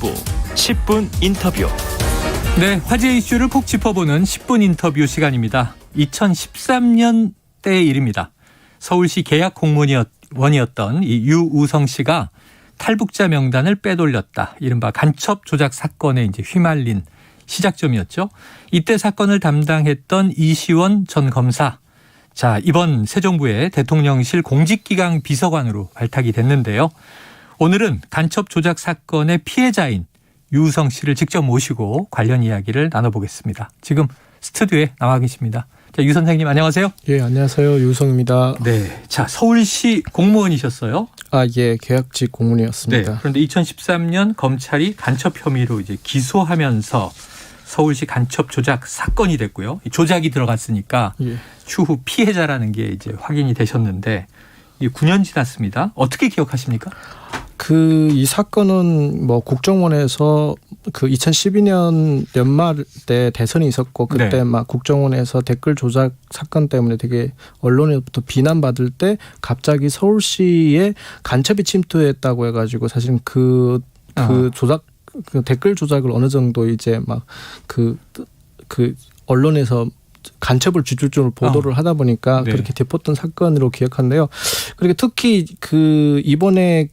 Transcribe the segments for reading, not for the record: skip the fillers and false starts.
정부 10분 인터뷰. 네, 화제 이슈를 콕 짚어보는 10분 인터뷰 시간입니다. 2013년 때의 일입니다. 서울시 계약 공무원이었던 이 유우성 씨가 탈북자 명단을 빼돌렸다. 이른바 간첩 조작 사건에 이제 휘말린 시작점이었죠. 이때 사건을 담당했던 이시원 전 검사. 자, 이번 새 정부의 대통령실 공직기강 비서관으로 발탁이 됐는데요. 오늘은 간첩 조작 사건의 피해자인 유우성 씨를 직접 모시고 관련 이야기를 나눠보겠습니다. 지금 스튜디오에 나와 계십니다. 자, 유 선생님 안녕하세요. 예, 안녕하세요. 유우성입니다. 네, 자 서울시 공무원이셨어요. 예, 계약직 공무원이었습니다. 네, 그런데 2013년 검찰이 간첩 혐의로 이제 기소하면서 서울시 간첩 조작 사건이 됐고요. 조작이 들어갔으니까 예. 추후 피해자라는 게 이제 확인이 되셨는데 이 9년 지났습니다. 어떻게 기억하십니까? 이 사건은 국정원에서 2012년 연말 때 대선이 있었고 그때 네. 막 국정원에서 댓글 조작 사건 때문에 되게 언론에부터 비난받을 때 갑자기 서울시에 간첩이 침투했다고 해가지고 사실 그 조작 댓글 조작을 어느 정도 이제 언론에서 간첩을 주줄적으로 보도를 하다 보니까 네. 그렇게 덮었던 사건으로 기억하는데요. 그리고 특히 이번에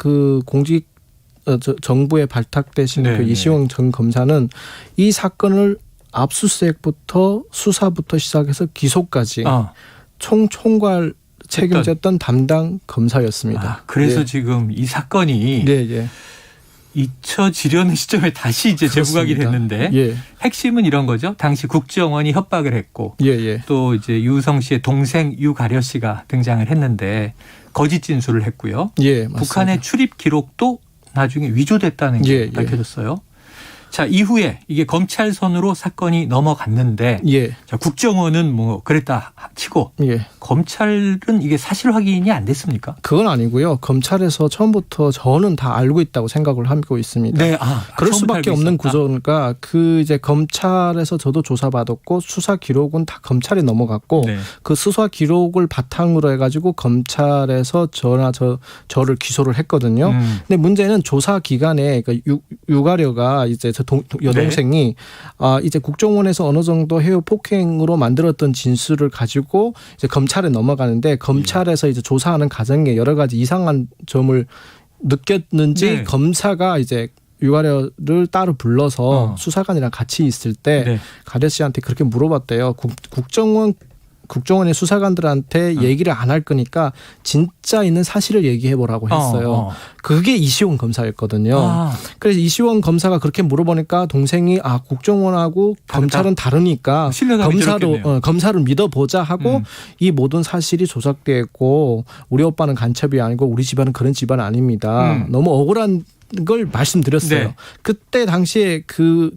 정부에 발탁되신 네, 이시원 전 검사는 이 사건을 압수수색부터 수사부터 시작해서 기소까지 총괄 책임졌던 담당 검사였습니다. 그래서 예. 지금 이 사건이 네. 잊혀지려는 시점에 다시 이제 재부각이 됐는데 예. 핵심은 이런 거죠. 당시 국정원이 협박을 했고 예. 또 이제 유우성 씨의 동생 유가려 씨가 등장을 했는데 거짓 진술을 했고요. 예, 맞습니다. 북한의 출입 기록도 나중에 위조됐다는 게 밝혀졌어요. 자, 이후에 이게 검찰 선으로 사건이 넘어갔는데 자, 국정원은 그랬다 치고 검찰은 이게 사실 확인이 안 됐습니까? 그건 아니고요. 검찰에서 처음부터 저는 다 알고 있다고 생각을 하고 있습니다. 네, 그럴 수밖에 없는 구조니까 이제 검찰에서 저도 조사받았고 수사 기록은 다 검찰에 넘어갔고 그 수사 기록을 바탕으로 해가지고 검찰에서 저를 기소를 했거든요. 근데 문제는 조사 기간에 유가려가 이제 여동생이 이제 국정원에서 어느 정도 해외 폭행으로 만들었던 진술을 가지고 이제 검찰에 넘어가는데 검찰에서 이제 조사하는 과정에 여러 가지 이상한 점을 느꼈는지 검사가 이제 유가려를 따로 불러서 수사관이랑 같이 있을 때 가려 씨한테 그렇게 물어봤대요. 국정원의 수사관들한테 얘기를 안 할 거니까 진짜 있는 사실을 얘기해보라고 했어요. 그게 이시원 검사였거든요. 그래서 이시원 검사가 그렇게 물어보니까 동생이 국정원하고 검찰은 다르니까 검사를 믿어보자 하고 이 모든 사실이 조작됐고 우리 오빠는 간첩이 아니고 우리 집안은 그런 집안 아닙니다. 너무 억울한 걸 말씀드렸어요. 그때 당시에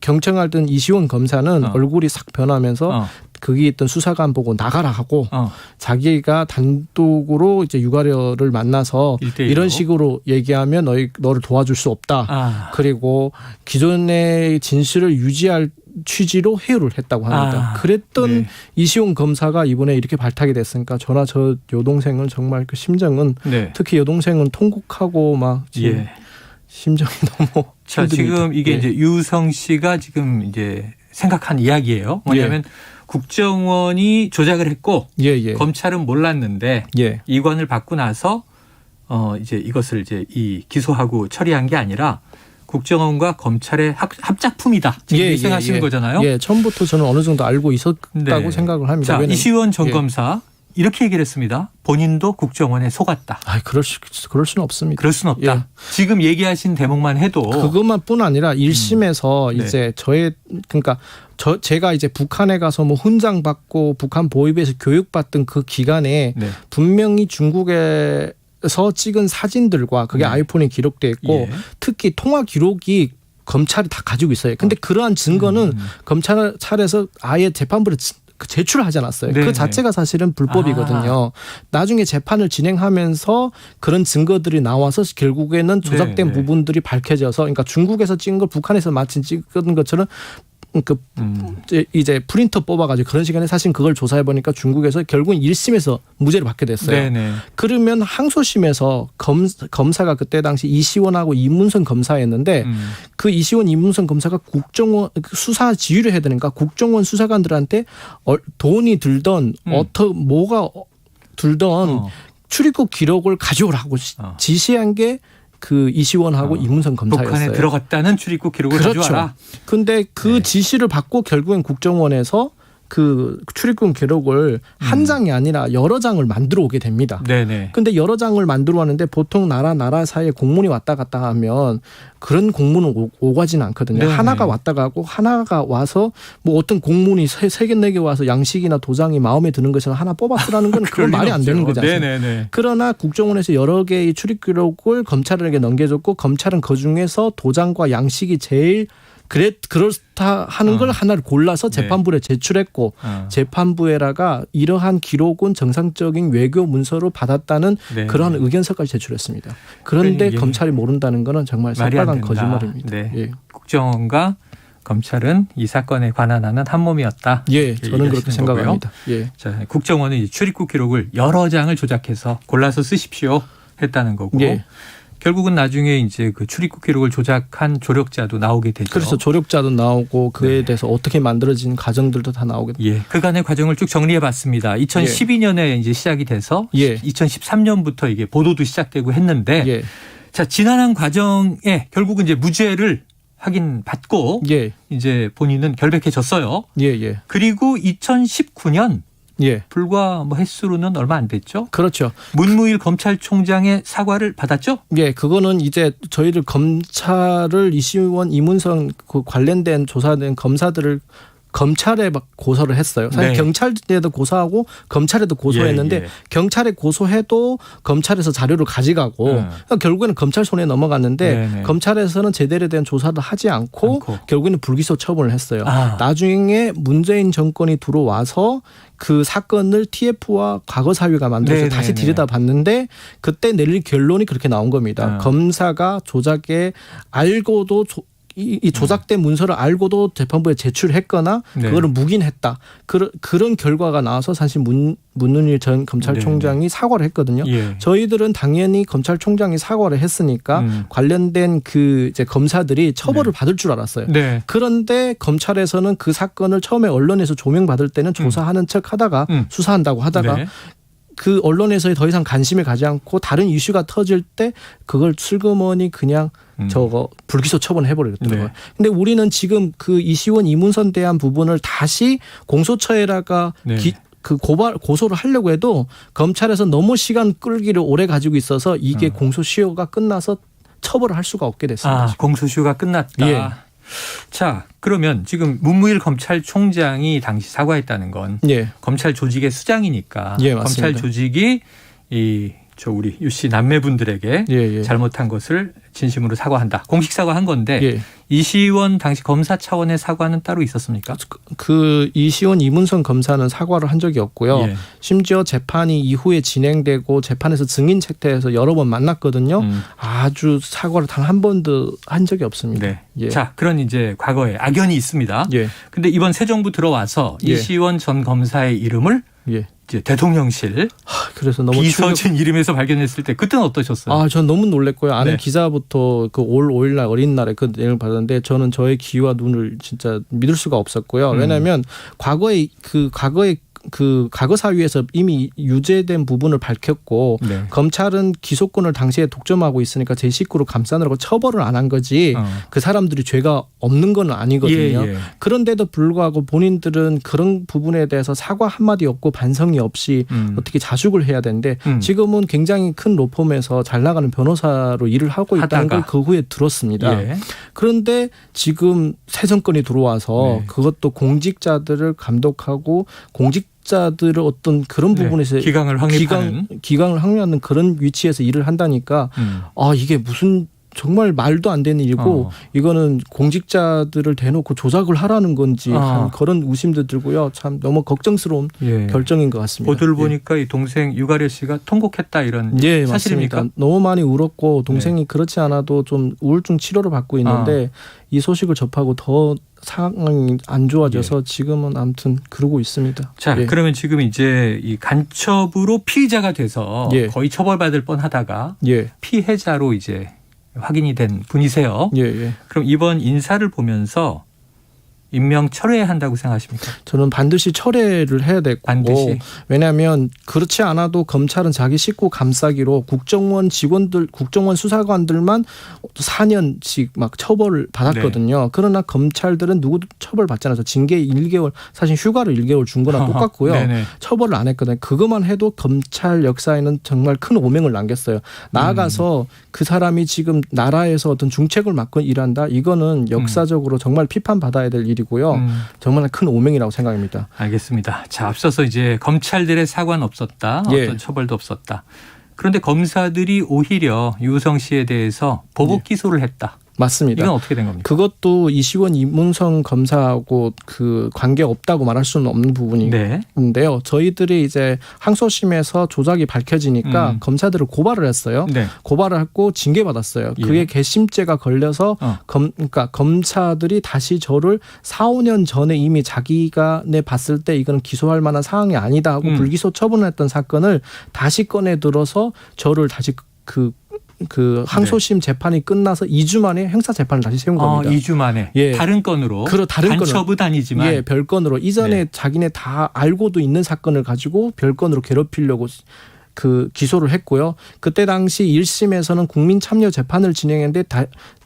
경청하던 이시원 검사는 얼굴이 싹 변하면서 거기 있던 수사관 보고 나가라 하고 자기가 단독으로 이제 유가려를 만나서 1대1로. 이런 식으로 얘기하면 너를 도와줄 수 없다. 그리고 기존의 진술을 유지할 취지로 회유를 했다고 합니다. 그랬던 이시원 검사가 이번에 이렇게 발탁이 됐으니까 저나 저 여동생은 정말 그 심정은 특히 여동생은 통곡하고 심정이 너무 자, 지금 이게 이제 유우성 씨가 지금 이제 생각한 이야기예요. 뭐냐면 국정원이 조작을 했고 검찰은 몰랐는데 이관을 받고 나서 이제 이것을 이제 기소하고 처리한 게 아니라 국정원과 검찰의 합작품이다. 지금 생각하시는 거잖아요. 처음부터 저는 어느 정도 알고 있었다고 생각을 합니다. 자, 이시원 전 검사 이렇게 얘기를 했습니다. 본인도 국정원에 속았다. 그럴 수는 없습니다. 그럴 수는 없다. 지금 얘기하신 대목만 해도 그것만뿐 아니라 1심에서 이제 제가 이제 북한에 가서 훈장 받고 북한 보위부에서 교육받던 그 기간에 분명히 중국에서 찍은 사진들과 그게 아이폰에 기록돼 있고 특히 통화 기록이 검찰이 다 가지고 있어요. 근데 그러한 증거는 검찰에서 아예 재판부에 제출하지 않았어요. 그 자체가 사실은 불법이거든요. 나중에 재판을 진행하면서 그런 증거들이 나와서 결국에는 조작된 부분들이 밝혀져서 그러니까 중국에서 찍은 걸 북한에서 마침 찍은 것처럼 이제 프린터 뽑아가지고 그런 시간에 사실 그걸 조사해 보니까 중국에서 결국은 1심에서 무죄를 받게 됐어요. 네네. 그러면 항소심에서 검사가 그때 당시 이시원하고 이문선 검사였는데 그 이시원 이문선 검사가 국정원 수사 지휘를 해야 되니까 국정원 수사관들한테 돈이 들던 뭐가 들던 출입국 기록을 가져오라고 지시한 게 그 이시원하고 이문선 검사였어요. 북한에 들어갔다는 출입국 기록을 그렇죠. 가져와라. 근데 그 지시를 받고 결국엔 국정원에서 그 출입국 기록을 한 장이 아니라 여러 장을 만들어 오게 됩니다. 네네. 근데 여러 장을 만들어 왔는데 보통 나라 사이에 공문이 왔다 갔다 하면 그런 공문은 오가지는 않거든요. 네네. 하나가 왔다 가고 하나가 와서 뭐 어떤 공문이 세 개, 네 개 와서 양식이나 도장이 마음에 드는 것을 하나 뽑아쓰라는 건 그건 말이 안 되는 거지 않습니까? 네네네. 그러나 국정원에서 여러 개의 출입 기록을 검찰에게 넘겨줬고 검찰은 그중에서 도장과 양식이 제일 그렇다 하는 걸 하나를 골라서 재판부에 제출했고 재판부에다가 이러한 기록은 정상적인 외교 문서로 받았다는 그러한 의견서까지 제출했습니다. 그런데 검찰이 모른다는 것은 정말 새빨간 거짓말입니다. 네. 예. 국정원과 검찰은 이 사건에 관한하는 한 몸이었다. 예, 저는 그렇게 생각합니다. 예. 자, 국정원은 출입국 기록을 여러 장을 조작해서 골라서 쓰십시오 했다는 거고. 예. 결국은 나중에 이제 그 출입국 기록을 조작한 조력자도 나오게 되죠. 그래서 조력자도 나오고 그에 대해서 어떻게 만들어진 과정들도 다 나오게 됩니다. 예, 그간의 과정을 쭉 정리해봤습니다. 2012년에 이제 시작이 돼서 2013년부터 이게 보도도 시작되고 했는데, 자 지난한 과정에 결국은 이제 무죄를 확인받고 이제 본인은 결백해졌어요. 그리고 2019년. 불과 뭐 횟수로는 얼마 안 됐죠. 그렇죠. 문무일 검찰총장의 사과를 받았죠. 예, 그거는 이제 저희들 검찰을 이시원 이문선 그 관련된 조사된 검사들을 검찰에 막 고소를 했어요. 사실 경찰에도 고소하고 검찰에도 고소했는데 경찰에 고소해도 검찰에서 자료를 가져가고 그러니까 결국에는 검찰 손에 넘어갔는데 검찰에서는 제대로 된 조사를 하지 않고 결국에는 불기소 처분을 했어요. 나중에 문재인 정권이 들어와서 그 사건을 TF와 과거 사위가 만들어서 다시 들여다봤는데 그때 내릴 결론이 그렇게 나온 겁니다. 검사가 조작에 알고도 이 조작된 문서를 알고도 재판부에 제출했거나 그거를 묵인했다. 그런 결과가 나와서 사실 문은일 전 검찰총장이 사과를 했거든요. 저희들은 당연히 검찰총장이 사과를 했으니까 관련된 그 이제 검사들이 처벌을 받을 줄 알았어요. 그런데 검찰에서는 그 사건을 처음에 언론에서 조명받을 때는 조사하는 척 하다가 수사한다고 하다가 그 언론에서 더 이상 관심을 가지 않고 다른 이슈가 터질 때 그걸 슬그머니 그냥 저거 불기소 처분해버리더라고요. 근데 우리는 지금 그 이시원 이문선 대한 부분을 다시 공소처에다가 고소를 하려고 해도 검찰에서 너무 시간 끌기를 오래 가지고 있어서 이게 공소시효가 끝나서 처벌을 할 수가 없게 됐습니다. 공소시효가 끝났다. 자, 그러면 지금 문무일 검찰총장이 당시 사과했다는 건 검찰 조직의 수장이니까 검찰 조직이 우리 유 씨 남매분들에게 잘못한 것을 진심으로 사과한다. 공식 사과한 건데 이시원 당시 검사 차원의 사과는 따로 있었습니까? 그 이시원 이문선 검사는 사과를 한 적이 없고요. 심지어 재판이 이후에 진행되고 재판에서 증인 책태에서 여러 번 만났거든요. 아주 사과를 단 한 번도 한 적이 없습니다. 자, 그런 이제 과거에 악연이 있습니다. 근데 이번 새 정부 들어와서 이시원 전 검사의 이름을 이제 대통령실 그래서 너무 비서진 이름에서 발견했을 때 그때는 어떠셨어요? 전 너무 놀랐고요. 아는 기자부터 그 올 5일날 어린날에 그 내용을 받았는데 저는 저의 귀와 눈을 진짜 믿을 수가 없었고요. 왜냐하면 과거에 과거 사위에서 이미 유죄된 부분을 밝혔고 검찰은 기소권을 당시에 독점하고 있으니까 제 식구로 감싸느라고 처벌을 안 한 거지 그 사람들이 죄가 없는 건 아니거든요. 그런데도 불구하고 본인들은 그런 부분에 대해서 사과 한마디 없고 반성이 없이 어떻게 자숙을 해야 되는데 지금은 굉장히 큰 로펌에서 잘 나가는 변호사로 일을 하고 있다는 걸 그 후에 들었습니다. 그런데 지금 새 정권이 들어와서 그것도 공직자들을 감독하고 자들을 어떤 그런 부분에서 기강을 확립하는 그런 위치에서 일을 한다니까 이게 무슨 정말 말도 안 되는 일이고 이거는 공직자들을 대놓고 조작을 하라는 건지 그런 의심도 들고요. 참 너무 걱정스러운 결정인 것 같습니다. 보도를 보니까 이 동생 유가려 씨가 통곡했다 이런 사실입니까? 맞습니다. 너무 많이 울었고 동생이 그렇지 않아도 좀 우울증 치료를 받고 있는데 이 소식을 접하고 더 상황이 안 좋아져서 지금은 아무튼 그러고 있습니다. 자, 그러면 지금 이제 이 간첩으로 피의자가 돼서 거의 처벌받을 뻔하다가 피해자로 이제 확인이 된 분이세요. 그럼 이번 인사를 보면서 임명 철회해야 한다고 생각하십니까? 저는 반드시 철회를 해야 되고 왜냐하면 그렇지 않아도 검찰은 자기 식구 감싸기로 국정원 직원들, 국정원 수사관들만 4년씩 막 처벌을 받았거든요. 그러나 검찰들은 누구도 처벌받지 않아서 징계 1개월, 사실 휴가를 1개월 준 거랑 똑같고요. 처벌을 안 했거든요. 그것만 해도 검찰 역사에는 정말 큰 오명을 남겼어요. 나아가서 그 사람이 지금 나라에서 어떤 중책을 맡고 일한다. 이거는 역사적으로 정말 비판받아야 될 일이고요. 정말 큰 오명이라고 생각합니다. 알겠습니다. 자, 앞서서 이제 검찰들의 사과는 없었다. 어떤 처벌도 없었다. 그런데 검사들이 오히려 유우성 씨에 대해서 보복 기소를 했다. 맞습니다. 이건 어떻게 된 겁니까? 그것도 이시원 이문성 검사하고 그 관계 없다고 말할 수는 없는 부분인데요. 저희들이 이제 항소심에서 조작이 밝혀지니까 검사들을 고발을 했어요. 고발을 했고 징계받았어요. 그게 괘씸죄가 걸려서 그러니까 검사들이 다시 저를 4, 5년 전에 이미 자기가 봤을 때 이건 기소할 만한 상황이 아니다 하고 불기소 처분했던 사건을 다시 꺼내 들어서 저를 다시 그 항소심 재판이 끝나서 2주 만에 형사 재판을 다시 세운 겁니다. 2주 만에 다른 건으로 간첩은 아니지만 별건으로 이전에 자기네 다 알고도 있는 사건을 가지고 별건으로 괴롭히려고 그 기소를 했고요. 그때 당시 1심에서는 국민 참여 재판을 진행했는데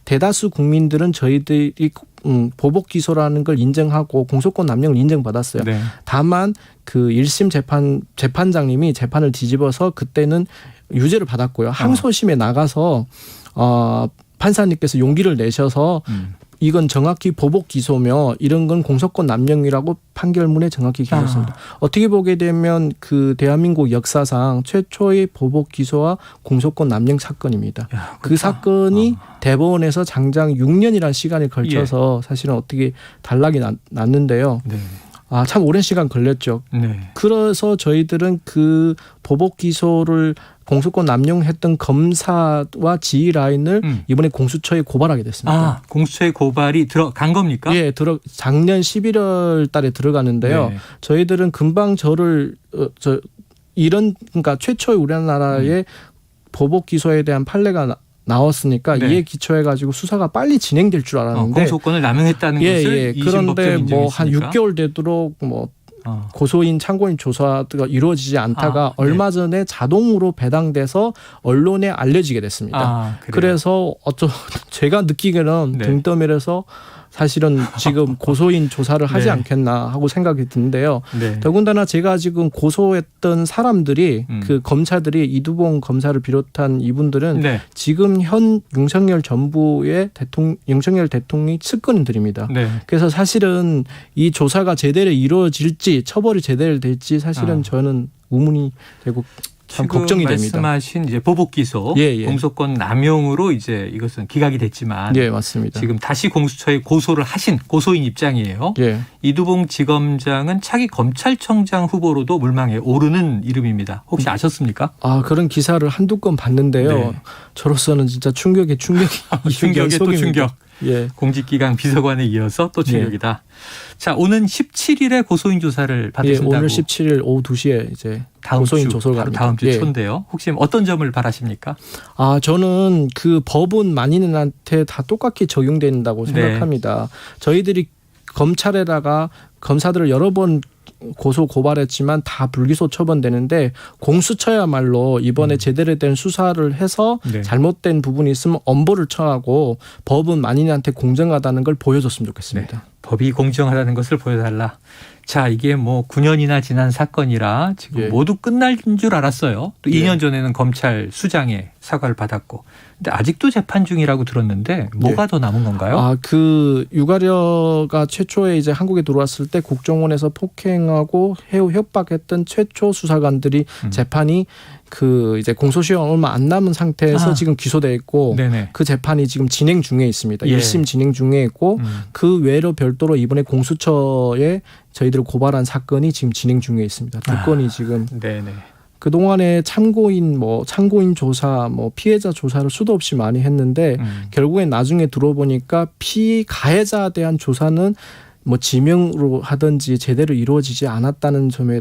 대다수 국민들은 저희들이 보복 기소라는 걸 인정하고 공소권 남용을 인정받았어요. 다만 그 1심 재판장님이 재판을 뒤집어서 그때는 유죄를 받았고요. 항소심에 나가서 판사님께서 용기를 내셔서 이건 정확히 보복 기소며 이런 건 공소권 남용이라고 판결문에 정확히 기록했습니다. 어떻게 보게 되면 그 대한민국 역사상 최초의 보복 기소와 공소권 남용 사건입니다. 그 사건이 대법원에서 장장 6년이라는 시간에 걸쳐서 사실은 어떻게 단락이 났는데요. 참 오랜 시간 걸렸죠. 그래서 저희들은 그 보복 기소를 공소권 남용했던 검사와 지휘 라인을 이번에 공수처에 고발하게 됐습니다. 공수처에 고발이 들어간 겁니까? 작년 11월 달에 들어가는데요. 저희들은 금방 저를 그러니까 최초의 우리나라의 보복 기소에 대한 판례가 나왔으니까 이에 기초해가지고 수사가 빨리 진행될 줄 알았는데 공소권을 남용했다는 것을 그런데 뭐 한 6개월 되도록 뭐 고소인 참고인 조사가 이루어지지 않다가 얼마 전에 자동으로 배당돼서 언론에 알려지게 됐습니다. 그래서 제가 느끼기에는 등 떠밀어서 사실은 지금 고소인 조사를 하지 않겠나 하고 생각이 드는데요. 더군다나 제가 지금 고소했던 사람들이 그 검사들이 이두봉 검사를 비롯한 이분들은 지금 현 윤석열 정부의 윤석열 대통령이 측근들입니다. 그래서 사실은 이 조사가 제대로 이루어질지 처벌이 제대로 될지 사실은 저는 의문이 되고 참 걱정이 됩니다. 말씀하신 이제 보복 기소, 공소권 남용으로 이제 이것은 기각이 됐지만, 맞습니다. 지금 다시 공수처에 고소를 하신 고소인 입장이에요. 이두봉 지검장은 차기 검찰청장 후보로도 물망에 오르는 이름입니다. 혹시 아셨습니까? 그런 기사를 한두 건 봤는데요. 저로서는 진짜 충격에 충격이 충격에 또 충격. 공직기강 비서관에 이어서 또 충격이다. 자, 오는 17일에 고소인 조사를 받으신다고. 오늘 17일 오후 2시에 이제 고소인 조사를 바로 다음 주 초인데요. 혹시 어떤 점을 바라십니까? 저는 그 법은 만인한테 다 똑같이 적용된다고 생각합니다. 저희들이 검찰에다가 검사들을 여러 번 고발했지만 다 불기소 처분되는데 공수처야말로 이번에 제대로 된 수사를 해서 잘못된 부분이 있으면 엄벌을 처하고 법은 만인한테 공정하다는 걸 보여줬으면 좋겠습니다. 법이 공정하다는 것을 보여달라. 자, 이게 뭐 9년이나 지난 사건이라 지금 모두 끝날 줄 알았어요. 또 2년 전에는 검찰 수장에 사과를 받았고, 근데 아직도 재판 중이라고 들었는데 뭐가 더 남은 건가요? 그 유가려가 최초에 이제 한국에 들어왔을 때 국정원에서 폭행하고 해우 협박했던 최초 수사관들이 재판이 그 이제 공소시효 얼마 안 남은 상태에서 지금 기소돼 있고 네네. 그 재판이 지금 진행 중에 있습니다. 예. 1심 진행 중에 있고 그 외로 별도로 이번에 공수처에 저희들을 고발한 사건이 지금 진행 중에 있습니다. 두 건이 지금 네네. 그동안에 참고인 조사 피해자 조사를 수도 없이 많이 했는데 결국엔 나중에 들어보니까 가해자에 대한 조사는 지명으로 하든지 제대로 이루어지지 않았다는 점에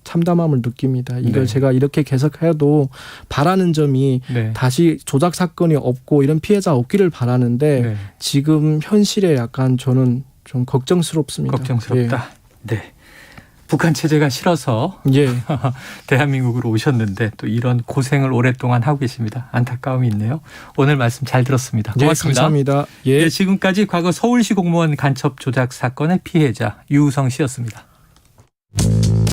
참담함을 느낍니다. 이걸 제가 이렇게 계속해도 바라는 점이 다시 조작 사건이 없고 이런 피해자 없기를 바라는데 지금 현실에 약간 저는 좀 걱정스럽습니다. 걱정스럽다. 네. 북한 체제가 싫어서 대한민국으로 오셨는데 또 이런 고생을 오랫동안 하고 계십니다. 안타까움이 있네요. 오늘 말씀 잘 들었습니다. 고맙습니다. 감사합니다. 지금까지 과거 서울시 공무원 간첩 조작 사건의 피해자 유우성 씨였습니다.